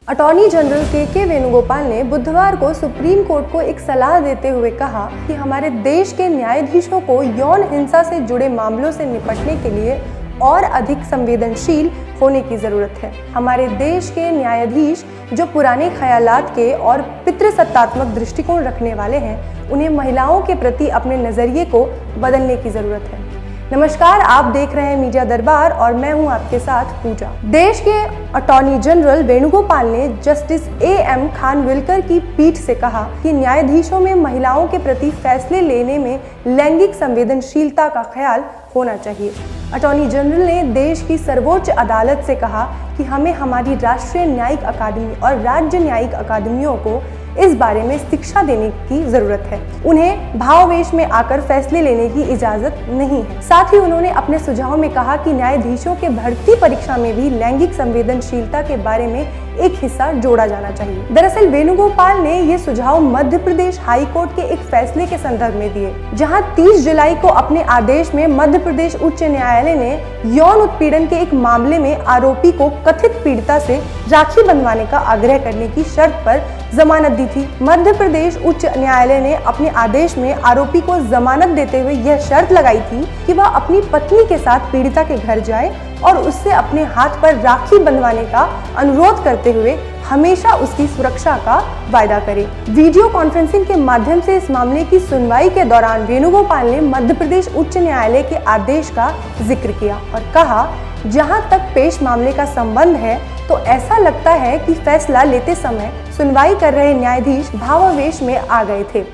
Attorney general के वेणुगोपाल ने बुधवार को सुप्रीम कोर्ट को एक सलाह देते हुए कहा कि हमारे देश के न्यायाधीशों को यौन हिंसा से जुड़े मामलों से निपटने के लिए और अधिक संवेदनशील होने की जरूरत है। हमारे देश के न्यायाधीश जो पुराने ख्यालात के और पितृसत्तात्मक दृष्टिकोण रखने वाले हैं, उन्हें महिलाओं के प्रति अपने नजरिए को बदलने की जरूरत है। नमस्कार, आप देख रहे हैं मीडिया दरबार और मैं हूं आपके साथ पूजा। देश के अटॉर्नी जनरल वेणुगोपाल ने जस्टिस एएम खानविलकर की पीठ से कहा कि न्यायाधीशों में महिलाओं के प्रति फैसले लेने में लैंगिक संवेदनशीलता का ख्याल होना चाहिए। अटॉर्नी जनरल ने देश की सर्वोच्च अदालत से कहा कि हमें हमारी राष्ट्रीय न्यायिक अकादमी और राज्य न्यायिक अकादमियों को इस बारे में शिक्षा देने की जरूरत है। उन्हें भावावेश में आकर फैसले लेने की इजाजत नहीं है। साथ ही उन्होंने अपने सुझाव में कहा कि न्यायाधीशों के भर्ती परीक्षा में भी लैंगिक संवेदनशीलता के बारे में एक हिस्सा जोड़ा जाना चाहिए। दरअसल वेणुगोपाल ने ये सुझाव मध्य प्रदेश हाई कोर्ट के एक फैसले के संदर्भ में दिए, जहां 30 जुलाई को अपने आदेश में मध्य प्रदेश उच्च न्यायालय ने यौन उत्पीड़न के एक मामले में आरोपी को कथित पीड़िता से राखी बंधवाने का आग्रह करने की शर्त पर जमानत दी थी। मध्य प्रदेश उच्च न्यायालय ने अपने आदेश में आरोपी को जमानत देते हुए यह शर्त लगाई थी कि वह अपनी पत्नी के साथ पीड़िता के घर जाए और उससे अपने हाथ पर राखी बंधवाने का अनुरोध करते हुए हमेशा उसकी सुरक्षा का वायदा करे। वीडियो कॉन्फ्रेंसिंग के माध्यम से इस मामले की सुनवाई के दौरान वेणुगोपाल ने मध्य प्रदेश उच्च न्यायालय के आदेश का जिक्र किया और कहा, जहां तक पेश मामले का संबंध है तो ऐसा लगता है कि फैसला लेते समय सुनवाई कर रहे न्यायाधीश भावावेश में आ गए थे।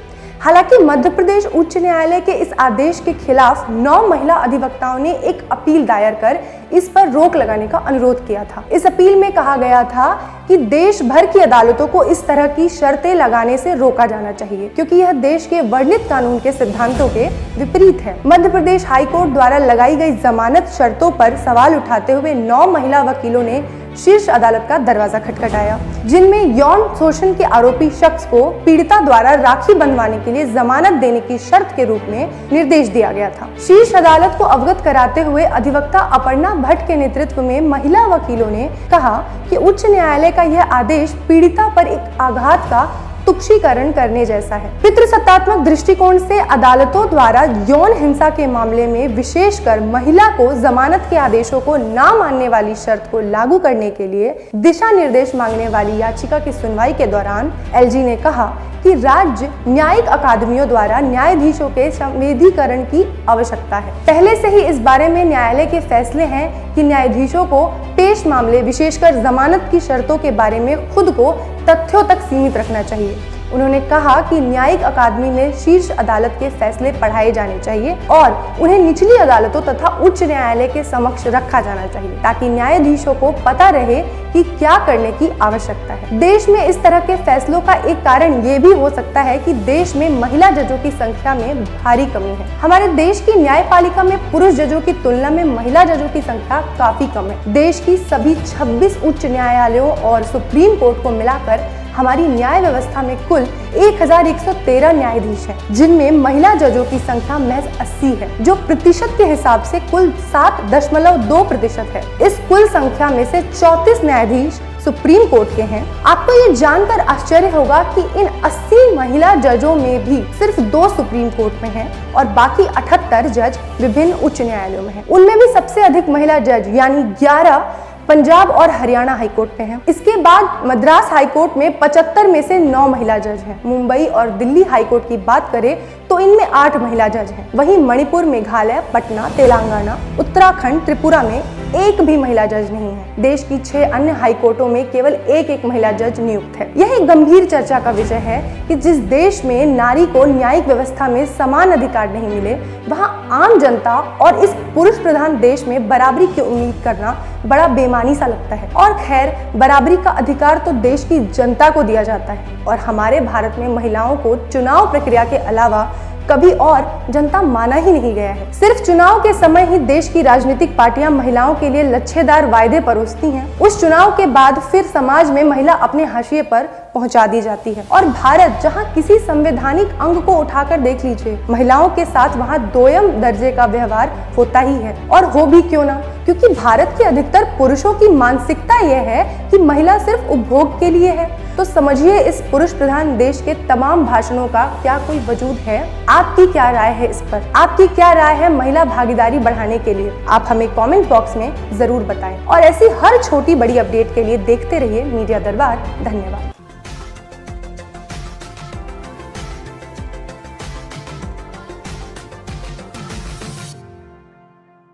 हालांकि मध्य प्रदेश उच्च न्यायालय के इस आदेश के खिलाफ 9 महिला अधिवक्ताओं ने एक अपील दायर कर इस पर रोक लगाने का अनुरोध किया था। इस अपील में कहा गया था कि देश भर की अदालतों को इस तरह की शर्तें लगाने से रोका जाना चाहिए, क्योंकि यह देश के वर्णित कानून के सिद्धांतों के विपरीत है। मध्य प्रदेश हाई कोर्ट द्वारा लगाई गई जमानत शर्तों पर सवाल उठाते हुए 9 महिला वकीलों ने शीर्ष अदालत का दरवाजा खटखटाया, जिनमें यौन शोषण के आरोपी शख्स को पीड़िता द्वारा राखी बंधवाने के लिए जमानत देने की शर्त के रूप में निर्देश दिया गया था। शीर्ष अदालत को अवगत कराते हुए अधिवक्ता अपर्णा भट्ट के नेतृत्व में महिला वकीलों ने कहा कि उच्च न्यायालय का यह आदेश पीड़िता पर एक आघात का तुच्छीकरण करने जैसा है। पितृसत्तात्मक दृष्टिकोण से अदालतों द्वारा यौन हिंसा के मामले में विशेषकर महिला को जमानत के आदेशों को न मानने वाली शर्त को लागू करने के लिए दिशा निर्देश मांगने वाली याचिका की सुनवाई के दौरान एलजी ने कहा कि राज्य न्यायिक अकादमियों द्वारा न्यायाधीशों के संवेदीकरण की आवश्यकता है। पहले से ही इस बारे में न्यायालय के फैसले हैं कि न्यायाधीशों को पेश मामले विशेषकर जमानत की शर्तों के बारे में खुद को तथ्यों तक सीमित रखना चाहिए। उन्होंने कहा कि न्यायिक अकादमी में शीर्ष अदालत के फैसले पढ़ाए जाने चाहिए और उन्हें निचली अदालतों तथा उच्च न्यायालय के समक्ष रखा जाना चाहिए, ताकि न्यायाधीशों को पता रहे कि क्या करने की आवश्यकता है। देश में इस तरह के फैसलों का एक कारण ये भी हो सकता है कि देश में महिला जजों की संख्या में भारी कमी है। हमारे देश की न्यायपालिका में पुरुष जजों की तुलना में महिला जजों की संख्या काफी कम है। देश की सभी 26 उच्च न्यायालयों और सुप्रीम कोर्ट को मिलाकर हमारी न्याय व्यवस्था में कुल 1113 न्यायाधीश हैं, जिनमें महिला जजों की संख्या महज 80 है, जो प्रतिशत के हिसाब से कुल 7.2% है। इस कुल संख्या में से 34 न्यायाधीश सुप्रीम कोर्ट के हैं। आपको ये जानकर आश्चर्य होगा कि इन 80 महिला जजों में भी सिर्फ 2 सुप्रीम कोर्ट में हैं और बाकी 78 जज विभिन्न उच्च न्यायालयों में हैं। उनमें भी सबसे अधिक महिला जज यानी 11 पंजाब और हरियाणा हाईकोर्ट में हैं। इसके बाद मद्रास हाईकोर्ट में 75 में से 9 महिला जज हैं। मुंबई और दिल्ली हाईकोर्ट की बात करें तो इनमें 8 महिला जज हैं। वहीं मणिपुर, मेघालय, पटना, तेलंगाना, उत्तराखंड, त्रिपुरा में एक भी महिला जज नहीं है। देश की 6 अन्य हाईकोर्टों में केवल एक महिला जज नियुक्त है। यह एक गंभीर चर्चा का विषय है कि जिस देश में नारी को न्यायिक व्यवस्था में समान अधिकार नहीं मिले, वहां आम जनता और इस पुरुष प्रधान देश में बराबरी की उम्मीद करना बड़ा बेमानी सा लगता है। और खैर, बराबरी का अधिकार तो देश की जनता को दिया जाता है और हमारे भारत में महिलाओं को चुनाव प्रक्रिया के अलावा कभी और जनता माना ही नहीं गया है। सिर्फ चुनाव के समय ही देश की राजनीतिक पार्टियां महिलाओं के लिए लच्छेदार वायदे परोसती हैं। उस चुनाव के बाद फिर समाज में महिला अपने हाशिए पर पहुंचा दी जाती है। और भारत, जहां किसी संवैधानिक अंग को उठाकर देख लीजिए, महिलाओं के साथ वहां दोयम दर्जे का व्यवहार होता ही है। और हो भी क्यों ना, क्योंकि भारत के अधिकतर पुरुषों की मानसिकता यह है कि महिला सिर्फ उपभोग के लिए है। तो समझिए इस पुरुष प्रधान देश के तमाम भाषणों का क्या कोई वजूद है? आपकी क्या राय है इस पर? आपकी क्या राय है महिला भागीदारी बढ़ाने के लिए? आप हमें कमेंट बॉक्स में जरूर बताएं। और ऐसी हर छोटी बड़ी अपडेट के लिए देखते रहिए मीडिया दरबार। धन्यवाद।